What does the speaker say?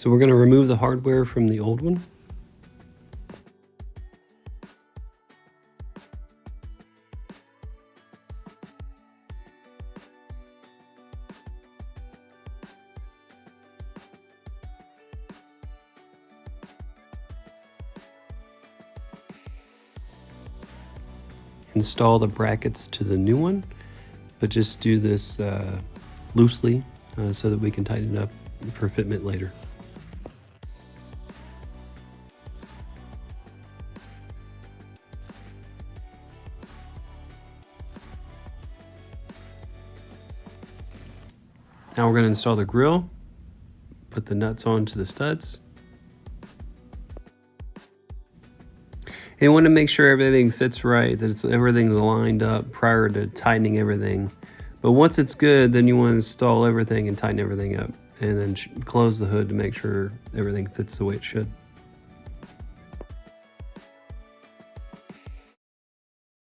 So we're going to remove the hardware from the old one. Install the brackets to the new one, but just do this loosely so that we can tighten it up for fitment later. Now we're going to install the grill, put the nuts onto the studs. And you want to make sure everything fits right, that everything's lined up prior to tightening everything. But once it's good, then you want to install everything and tighten everything up, and then close the hood to make sure everything fits the way it should.